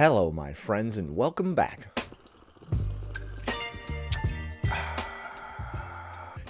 Hello, my friends, and welcome back.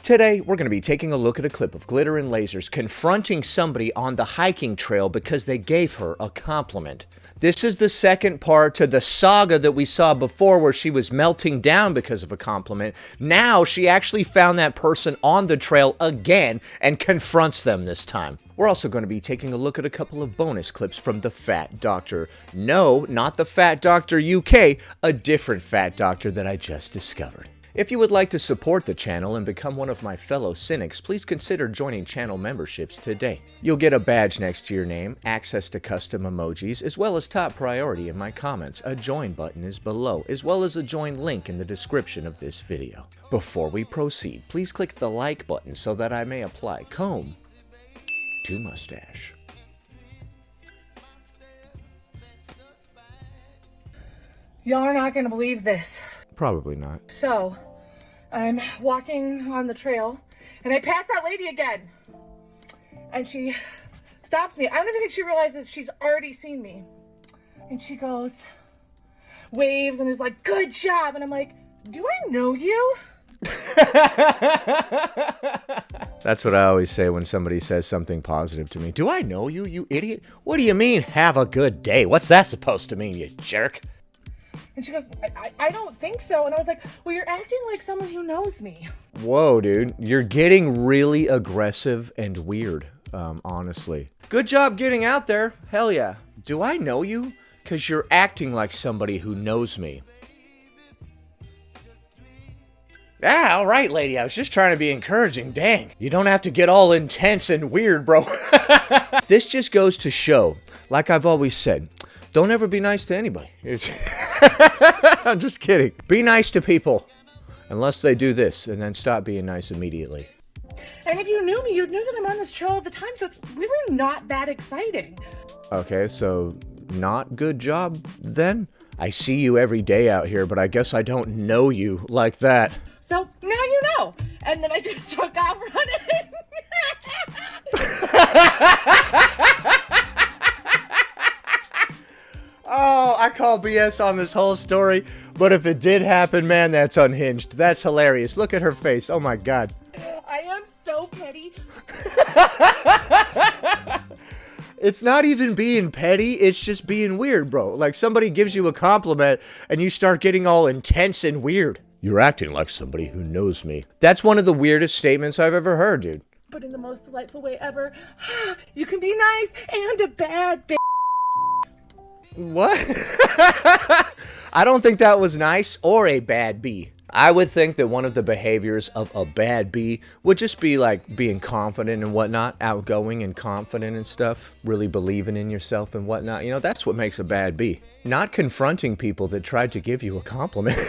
Today, we're going to be taking a look at a clip of GlitterAndLazers confronting somebody on the hiking trail because they gave her a compliment. This is the second part to the saga that we saw before where she was melting down because of a compliment. Now, she actually found that person on the trail again and confronts them this time. We're also going to be taking a look at a couple of bonus clips from the Fat Doctor. No, not the Fat Doctor UK, a different Fat Doctor that I just discovered. If you would like to support the channel and become one of my fellow cynics, please consider joining channel memberships today. You'll get a badge next to your name, access to custom emojis, as well as top priority in my comments. A join button is below, as well as a join link in the description of this video. Before we proceed, please click the like button so that I may apply comb to mustache. Y'all are not gonna believe this. Probably not. So, I'm walking on the trail, and I pass that lady again. And she stops me. I don't even think she realizes she's already seen me. And she goes, waves, and is like, good job. And I'm like, do I know you? That's what I always say when somebody says something positive to me. Do I know you, you idiot? What do you mean, have a good day? What's that supposed to mean, you jerk? And she goes, I don't think so. And I was like, well, you're acting like someone who knows me. Whoa, dude. You're getting really aggressive and weird, honestly. Good job getting out there. Hell yeah. Do I know you? Because you're acting like somebody who knows me. Ah, all right, lady. I was just trying to be encouraging. Dang. You don't have to get all intense and weird, bro. This just goes to show, like I've always said, don't ever be nice to anybody. I'm just kidding. Be nice to people. Unless they do this, and then stop being nice immediately. And if you knew me, you'd know that I'm on this trail all the time, so it's really not that exciting. Okay, so not good job then? I see you every day out here, but I guess I don't know you like that. So now you know. And then I just took off running. Oh, I call BS on this whole story, but if it did happen, man, that's unhinged. That's hilarious. Look at her face. Oh my God. I am so petty. It's not even being petty, it's just being weird, bro. Like somebody gives you a compliment and you start getting all intense and weird. You're acting like somebody who knows me. That's one of the weirdest statements I've ever heard, dude. But in the most delightful way ever. You can be nice and a bad bitch. What? I don't think that was nice or a bad bee. I would think that one of the behaviors of a bad bee would just be like being confident and whatnot, outgoing and confident and stuff, really believing in yourself and whatnot. You know, that's what makes a bad bee. Not confronting people that tried to give you a compliment.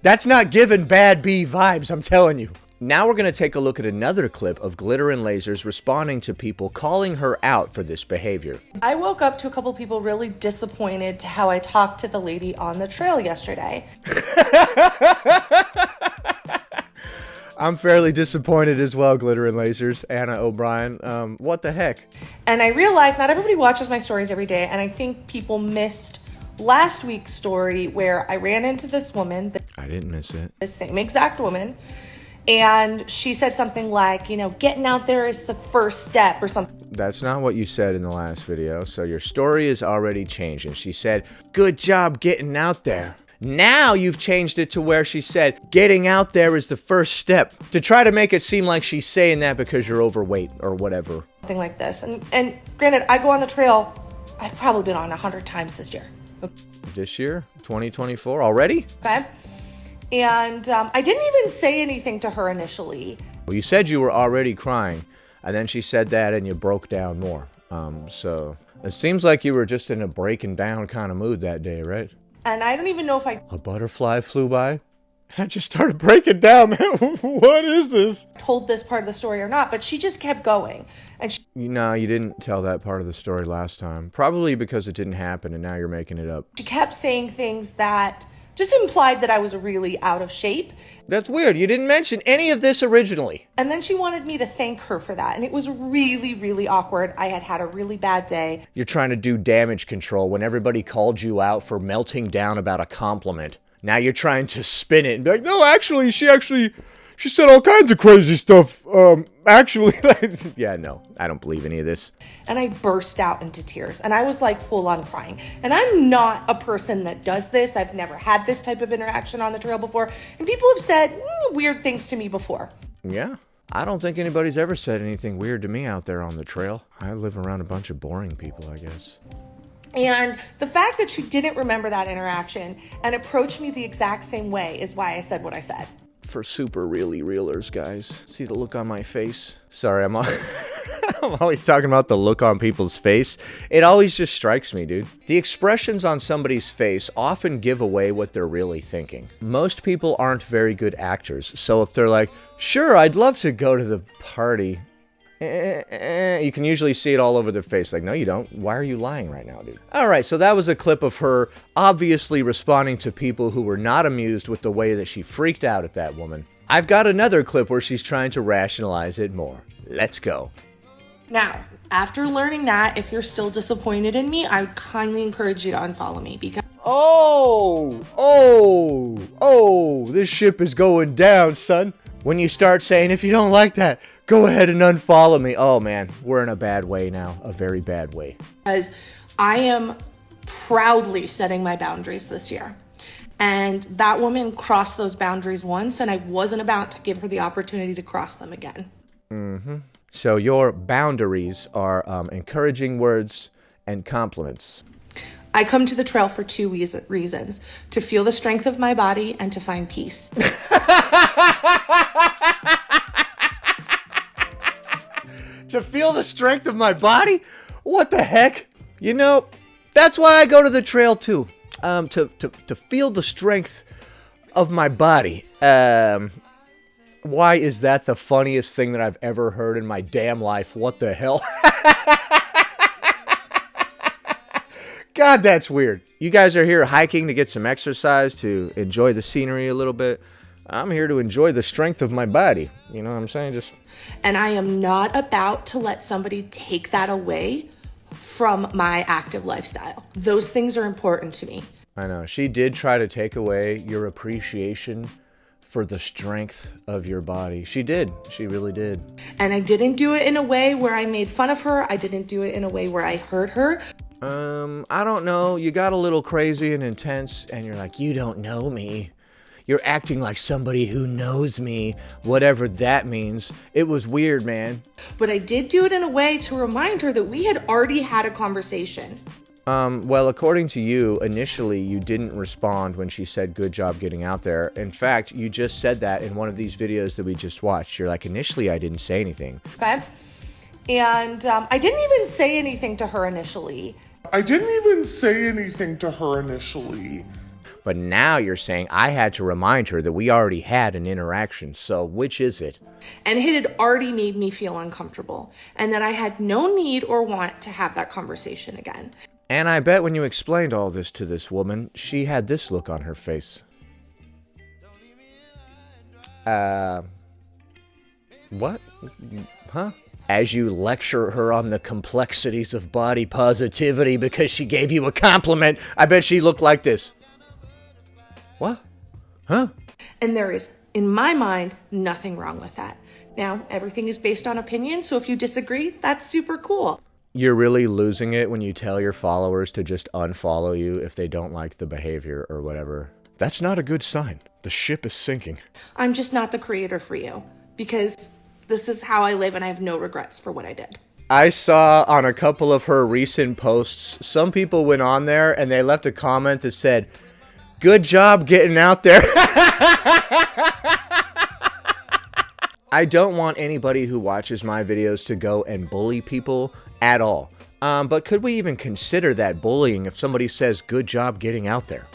That's not giving bad bee vibes, I'm telling you. Now we're going to take a look at another clip of GlitterAndLazers responding to people calling her out for this behavior. I woke up to a couple people really disappointed to how I talked to the lady on the trail yesterday. I'm fairly disappointed as well, GlitterAndLazers, Anna O'Brien. What the heck? And I realized not everybody watches my stories every day, and I think people missed last week's story where I ran into this woman. I didn't miss it. The same exact woman. And she said something like, you know, getting out there is the first step or something. That's not what you said in the last video, so your story is already changing. She said, good job getting out there. Now you've changed it to where she said, getting out there is the first step. To try to make it seem like she's saying that because you're overweight or whatever. Something like this. And granted, I go on the trail, I've probably been on 100 times this year. This year? 2024 already? Okay. And I didn't even say anything to her initially. Well, you said you were already crying, and then she said that and you broke down more. So it seems like you were just in a breaking down kind of mood that day, right? And I don't even know if I... A butterfly flew by? I just started breaking down, man. What is this? ...told this part of the story or not, but she just kept going. And she... No, you didn't tell that part of the story last time. Probably because it didn't happen and now you're making it up. She kept saying things that just implied that I was really out of shape. That's weird. You didn't mention any of this originally. And then she wanted me to thank her for that. And it was really, really awkward. I had had a really bad day. You're trying to do damage control when everybody called you out for melting down about a compliment. Now you're trying to spin it and be like, no, actually, she said all kinds of crazy stuff. Yeah, no, I don't believe any of this. And I burst out into tears. And I was like full on crying. And I'm not a person that does this. I've never had this type of interaction on the trail before. And people have said weird things to me before. Yeah, I don't think anybody's ever said anything weird to me out there on the trail. I live around a bunch of boring people, I guess. And the fact that she didn't remember that interaction and approached me the exact same way is why I said what I said. For super really realers, guys. See the look on my face? Sorry, I'm always talking about the look on people's face. It always just strikes me, dude. The expressions on somebody's face often give away what they're really thinking. Most people aren't very good actors, so if they're like, sure, I'd love to go to the party, you can usually see it all over their face. Like, no, you don't. Why are you lying right now, dude? All right, so that was a clip of her obviously responding to people who were not amused with the way that she freaked out at that woman. I've got another clip where she's trying to rationalize it more. Let's go. Now, after learning that, if you're still disappointed in me, I would kindly encourage you to unfollow me because... This ship is going down, son. When you start saying, if you don't like that, go ahead and unfollow me. Oh, man, we're in a bad way now. A very bad way. Because I am proudly setting my boundaries this year. And that woman crossed those boundaries once, and I wasn't about to give her the opportunity to cross them again. Mm-hmm. So your boundaries are encouraging words and compliments. I come to the trail for two reasons. To feel the strength of my body and to find peace. To feel the strength of my body? What the heck? You know, that's why I go to the trail too. To feel the strength of my body. Why is that the funniest thing that I've ever heard in my damn life? What the hell? God, that's weird. You guys are here hiking to get some exercise, to enjoy the scenery a little bit. I'm here to enjoy the strength of my body. You know what I'm saying? And I am not about to let somebody take that away from my active lifestyle. Those things are important to me. I know. She did try to take away your appreciation for the strength of your body. She did. She really did. And I didn't do it in a way where I made fun of her. I didn't do it in a way where I hurt her. I don't know. You got a little crazy and intense, and you're like, you don't know me. You're acting like somebody who knows me, whatever that means. It was weird, man. But I did do it in a way to remind her that we had already had a conversation. Well, according to you, initially you didn't respond when she said, good job getting out there. In fact, you just said that in one of these videos that we just watched. You're like, initially I didn't say anything. Okay. And I didn't even say anything to her initially. But now you're saying I had to remind her that we already had an interaction. So which is it? And it had already made me feel uncomfortable. And that I had no need or want to have that conversation again. And I bet when you explained all this to this woman, she had this look on her face. What? Huh? As you lecture her on the complexities of body positivity because she gave you a compliment, I bet she looked like this. What? Huh? And there is, in my mind, nothing wrong with that. Now, everything is based on opinion, so if you disagree, that's super cool. You're really losing it when you tell your followers to just unfollow you if they don't like the behavior or whatever. That's not a good sign. The ship is sinking. I'm just not the creator for you, because this is how I live and I have no regrets for what I did. I saw on a couple of her recent posts, some people went on there and they left a comment that said, good job getting out there. I don't want anybody who watches my videos to go and bully people at all. But could we even consider that bullying if somebody says, good job getting out there?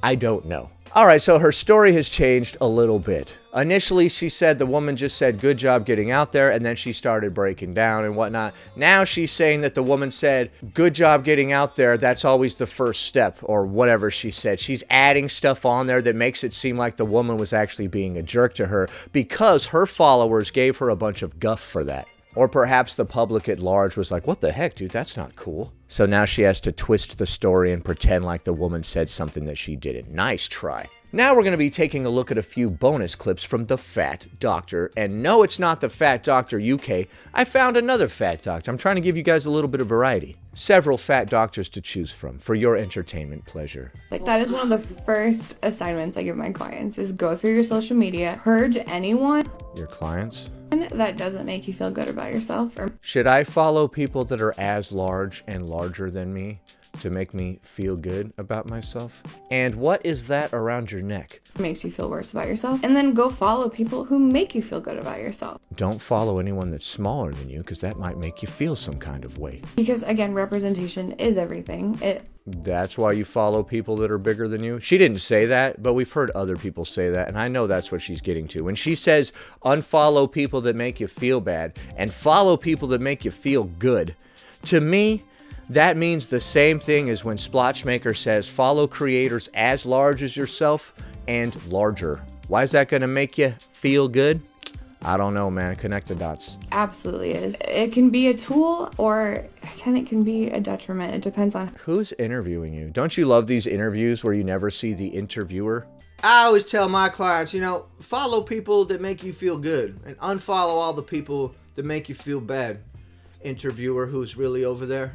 I don't know. All right, so her story has changed a little bit. Initially, she said the woman just said, good job getting out there, and then she started breaking down and whatnot. Now she's saying that the woman said, good job getting out there, that's always the first step, or whatever she said. She's adding stuff on there that makes it seem like the woman was actually being a jerk to her because her followers gave her a bunch of guff for that. Or perhaps the public at large was like, what the heck, dude, that's not cool. So now she has to twist the story and pretend like the woman said something that she didn't. Nice try. Now we're going to be taking a look at a few bonus clips from The Fat Doctor. And no, it's not The Fat Doctor UK. I found another Fat Doctor. I'm trying to give you guys a little bit of variety. Several Fat Doctors to choose from for your entertainment pleasure. Like, that is one of the first assignments I give my clients, is go through your social media, purge anyone Your clients? that doesn't make you feel good about yourself. Or Should I follow people that are as large and larger than me to make me feel good about myself? And what is that around your neck? makes you feel worse about yourself. And then go follow people who make you feel good about yourself. Don't follow anyone that's smaller than you, because that might make you feel some kind of way. Because again, representation is everything. That's why you follow people that are bigger than you? She didn't say that, but we've heard other people say that, and I know that's what she's getting to. When she says unfollow people that make you feel bad and follow people that make you feel good, to me, that means the same thing as when Splotchmaker says follow creators as large as yourself and larger. Why is that going to make you feel good? I don't know, man. Connect the dots. Absolutely is. It can be a tool, or again, it can be a detriment. It depends on who's interviewing you. Don't you love these interviews where you never see the interviewer? I always tell my clients, follow people that make you feel good and unfollow all the people that make you feel bad. Interviewer who's really over there,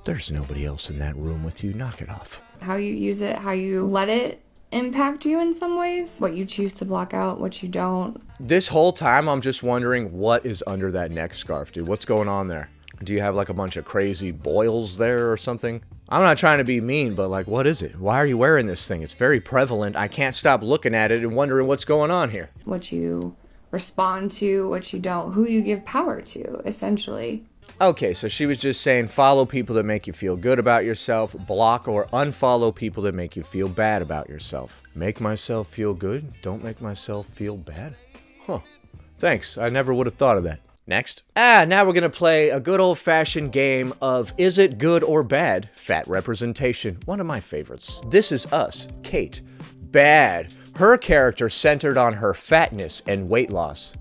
There's nobody else in that room with you. Knock it off. how you use it, how you let it impact you in some ways, what you choose to block out, what you don't. This whole time, I'm just wondering what is under that neck scarf, dude. What's going on there? Do you have like a bunch of crazy boils there or something? I'm not trying to be mean, but like, what is it? Why are you wearing this thing? It's very prevalent. I can't stop looking at it and wondering what's going on here. What you respond to, what you don't, who you give power to, essentially. Okay, so she was just saying follow people that make you feel good about yourself, block or unfollow people that make you feel bad about yourself. Make myself feel good, don't make myself feel bad? Huh. Thanks, I never would have thought of that. Next. Now we're going to play a good old-fashioned game of is it good or bad? Fat representation, one of my favorites. This is us, Kate. Bad. Her character centered on her fatness and weight loss.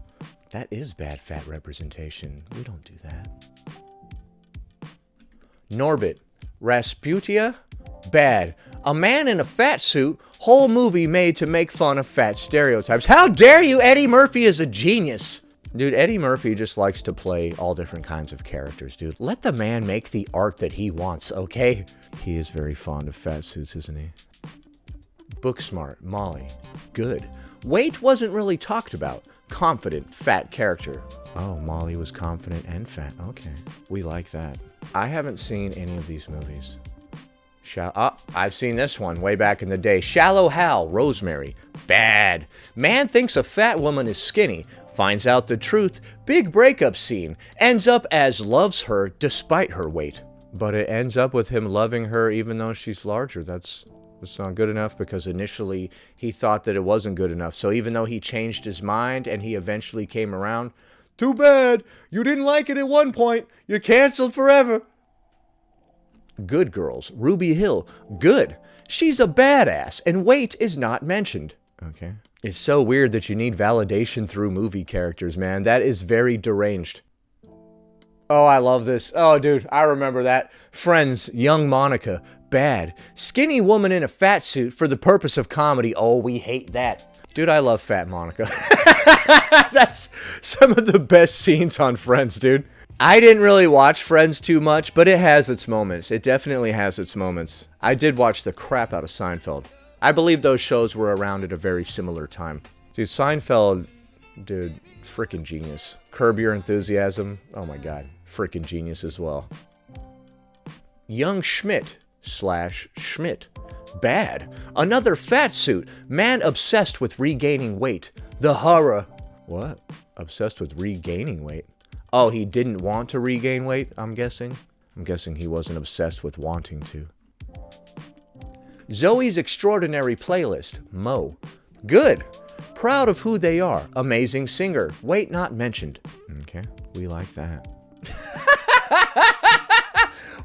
That is bad fat representation. We don't do that. Norbit. Rasputia? Bad. A man in a fat suit, whole movie made to make fun of fat stereotypes. How dare you? Eddie Murphy is a genius. Dude, Eddie Murphy just likes to play all different kinds of characters, dude. Let the man make the art that he wants, okay? He is very fond of fat suits, isn't he? Booksmart, Molly. Good. Weight wasn't really talked about. Confident, fat character. Oh, Molly was confident and fat. Okay. We like that. I haven't seen any of these movies. I've seen this one way back in the day. Shallow Hal, Rosemary. Bad. Man thinks a fat woman is skinny. Finds out the truth. Big breakup scene. Ends up as loves her despite her weight. But it ends up with him loving her even though she's larger. That's not good enough because initially he thought that it wasn't good enough. So even though he changed his mind and he eventually came around, too bad. You didn't like it at one point. You're canceled forever. Good Girls. Ruby Hill. Good. She's a badass and weight is not mentioned. Okay. It's so weird that you need validation through movie characters, man. That is very deranged. Oh, I love this. Oh, dude, I remember that. Friends, young Monica. Bad. Skinny woman in a fat suit for the purpose of comedy. Oh, we hate that. Dude, I love Fat Monica. That's some of the best scenes on Friends, dude. I didn't really watch Friends too much, but it has its moments. It definitely has its moments. I did watch the crap out of Seinfeld. I believe those shows were around at a very similar time. Dude, Seinfeld, dude, freaking genius. Curb Your Enthusiasm, oh my god, freaking genius as well. Young Schmidt / Schmidt. Bad. Another fat suit. Man obsessed with regaining weight. The horror. What? Obsessed with regaining weight? Oh, he didn't want to regain weight, I'm guessing. I'm guessing he wasn't obsessed with wanting to. Zoe's extraordinary playlist, Mo. Good. Proud of who they are. Amazing singer. Wait, not mentioned. Okay, we like that.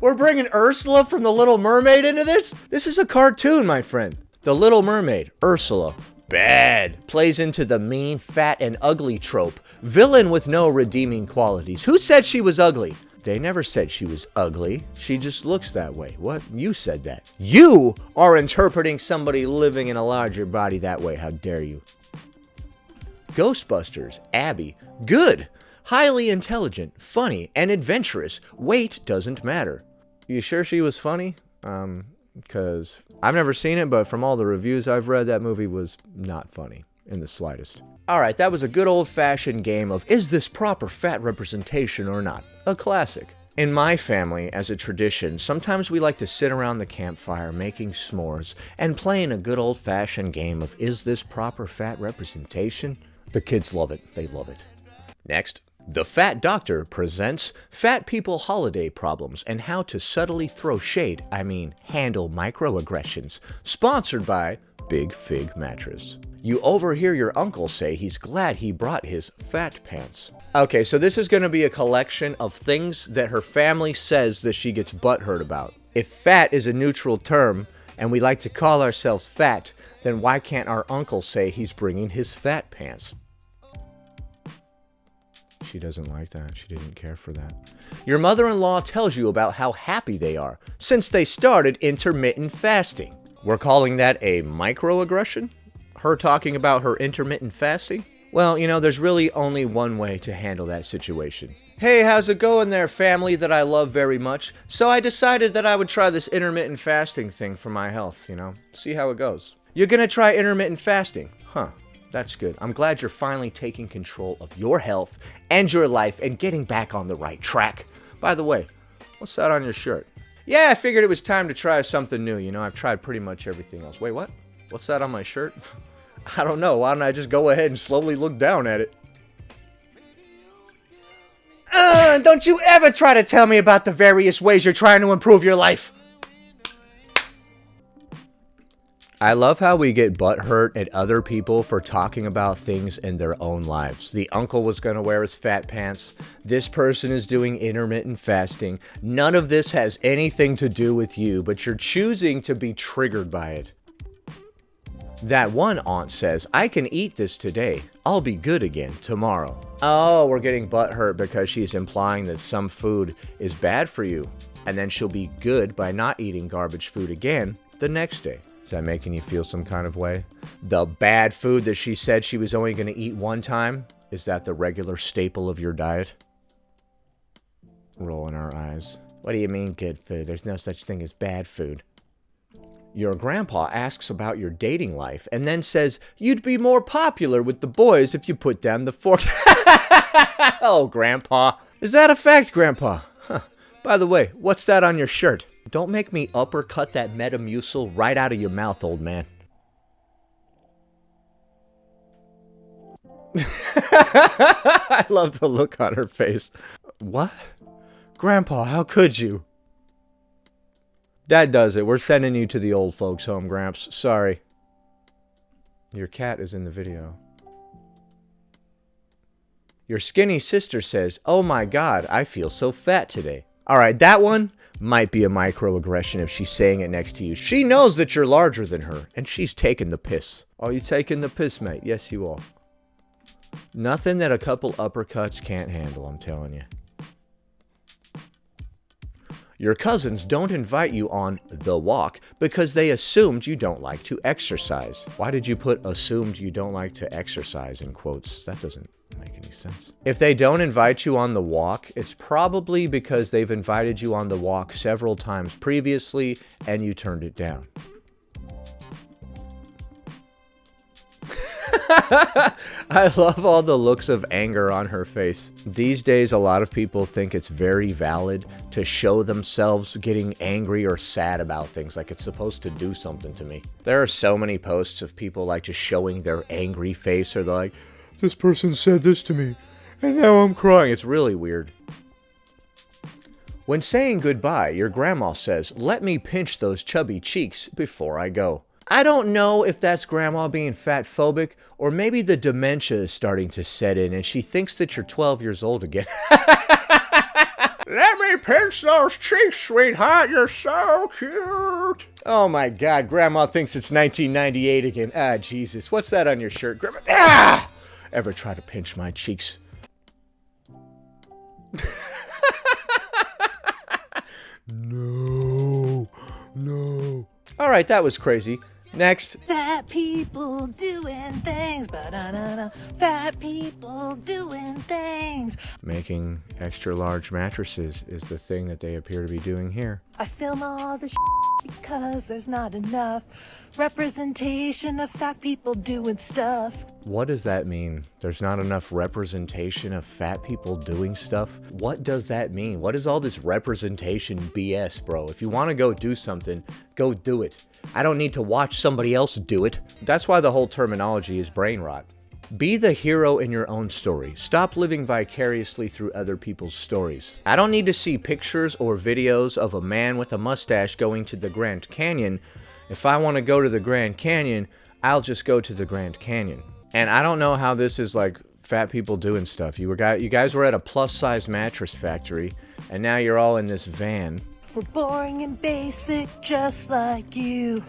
We're bringing Ursula from The Little Mermaid into this? This is a cartoon, my friend. The Little Mermaid, Ursula. Bad. Plays into the mean, fat, and ugly trope. Villain with no redeeming qualities. Who said she was ugly? They never said she was ugly. She just looks that way. What? You said that. You are interpreting somebody living in a larger body that way. How dare you? Ghostbusters, Abby. Good. Highly intelligent, funny, and adventurous. Weight doesn't matter. You sure she was funny? Because I've never seen it, but from all the reviews I've read, that movie was not funny in the slightest. Alright, that was a good old-fashioned game of, is this proper fat representation or not? A classic. In my family, as a tradition, sometimes we like to sit around the campfire making s'mores and playing a good old-fashioned game of, is this proper fat representation? The kids love it. They love it. Next. The Fat Doctor presents Fat People Holiday Problems and How to Subtly Throw Shade, handle microaggressions. Sponsored by Big Fig Mattress. You overhear your uncle say he's glad he brought his fat pants. Okay, so this is going to be a collection of things that her family says that she gets butthurt about. If fat is a neutral term, and we like to call ourselves fat, then why can't our uncle say he's bringing his fat pants? She doesn't like that. She didn't care for that. Your mother-in-law tells you about how happy they are since they started intermittent fasting. We're calling that a microaggression? Her talking about her intermittent fasting? Well, there's really only one way to handle that situation. Hey, how's it going there, family that I love very much? So I decided that I would try this intermittent fasting thing for my health, see how it goes. You're gonna try intermittent fasting? Huh. That's good. I'm glad you're finally taking control of your health and your life and getting back on the right track. By the way, what's that on your shirt? Yeah, I figured it was time to try something new. I've tried pretty much everything else. Wait, what? What's that on my shirt? I don't know. Why don't I just go ahead and slowly look down at it? Don't you ever try to tell me about the various ways you're trying to improve your life. I love how we get butthurt at other people for talking about things in their own lives. The uncle was going to wear his fat pants. This person is doing intermittent fasting. None of this has anything to do with you, but you're choosing to be triggered by it. That one aunt says, I can eat this today. I'll be good again tomorrow. Oh, we're getting butthurt because she's implying that some food is bad for you. And then she'll be good by not eating garbage food again the next day. Is that making you feel some kind of way? The bad food that she said she was only going to eat one time? Is that the regular staple of your diet? Rolling our eyes. What do you mean good food? There's no such thing as bad food. Your grandpa asks about your dating life and then says, you'd be more popular with the boys if you put down the fork. Oh, grandpa. Is that a fact, grandpa? Huh. By the way, what's that on your shirt? Don't make me uppercut that Metamucil right out of your mouth, old man. I love the look on her face. What? Grandpa, how could you? That does it. We're sending you to the old folks' home, Gramps. Sorry. Your cat is in the video. Your skinny sister says, oh my god, I feel so fat today. Alright, that one might be a microaggression if she's saying it next to you. She knows that you're larger than her, and she's taking the piss. Are you taking the piss, mate? Yes, you are. Nothing that a couple uppercuts can't handle, I'm telling you. Your cousins don't invite you on the walk because they assumed you don't like to exercise. Why did you put assumed you don't like to exercise in quotes? That doesn't make any sense. If they don't invite you on the walk, it's probably because they've invited you on the walk several times previously and you turned it down. I love all the looks of anger on her face. These days, a lot of people think it's very valid to show themselves getting angry or sad about things, like it's supposed to do something to me. There are so many posts of people like just showing their angry face, or they're like, this person said this to me, and now I'm crying. It's really weird. When saying goodbye, your grandma says, "Let me pinch those chubby cheeks before I go." I don't know if that's grandma being fat phobic, or maybe the dementia is starting to set in and she thinks that you're 12 years old again. Let me pinch those cheeks, sweetheart. You're so cute. Oh my God, grandma thinks it's 1998 again. Ah, Jesus. What's that on your shirt, grandma? Ah! Ever try to pinch my cheeks? No. All right, that was crazy. Next. Fat people doing things, ba-da-da-da. Fat people doing things. Making extra large mattresses is the thing that they appear to be doing here. I film all the because there's not enough representation of fat people doing stuff. What does that mean? There's not enough representation of fat people doing stuff? What does that mean? What is all this representation BS, bro? If you want to go do something, go do it. I don't need to watch somebody else do it. That's why the whole terminology is brain rot. Be the hero in your own story. Stop living vicariously through other people's stories. I don't need to see pictures or videos of a man with a mustache going to the Grand Canyon. If I want to go to the Grand Canyon, I'll just go to the Grand Canyon. And I don't know how this is like fat people doing stuff. You guys were at a plus-size mattress factory, and now you're all in this van. We're boring and basic just like you,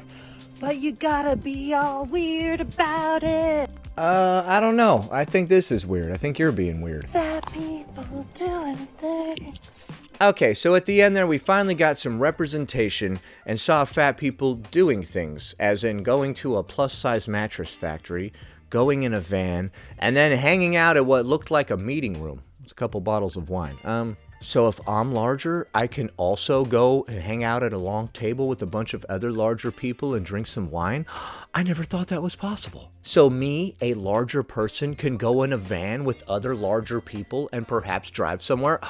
but you gotta be all weird about it. I don't know. I think this is weird. I think you're being weird. Fat people doing things. Okay, so at the end there, we finally got some representation and saw fat people doing things, as in going to a plus-size mattress factory, going in a van, and then hanging out at what looked like a meeting room. It's a couple bottles of wine. So if I'm larger, I can also go and hang out at a long table with a bunch of other larger people and drink some wine? I never thought that was possible. So me, a larger person, can go in a van with other larger people and perhaps drive somewhere?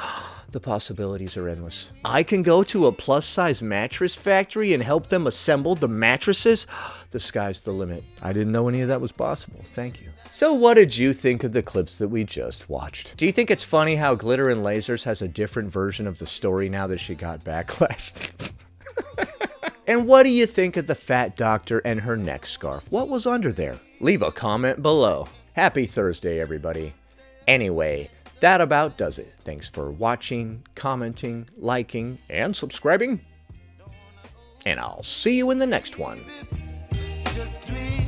The possibilities are endless. I can go to a plus-size mattress factory and help them assemble the mattresses? The sky's the limit. I didn't know any of that was possible. Thank you. So what did you think of the clips that we just watched? Do you think it's funny how Glitter and Lasers has a different version of the story now that she got backlash? And what do you think of the fat doctor and her neck scarf? What was under there? Leave a comment below. Happy Thursday, everybody. Anyway, that about does it. Thanks for watching, commenting, liking, and subscribing. And I'll see you in the next one. Just dream.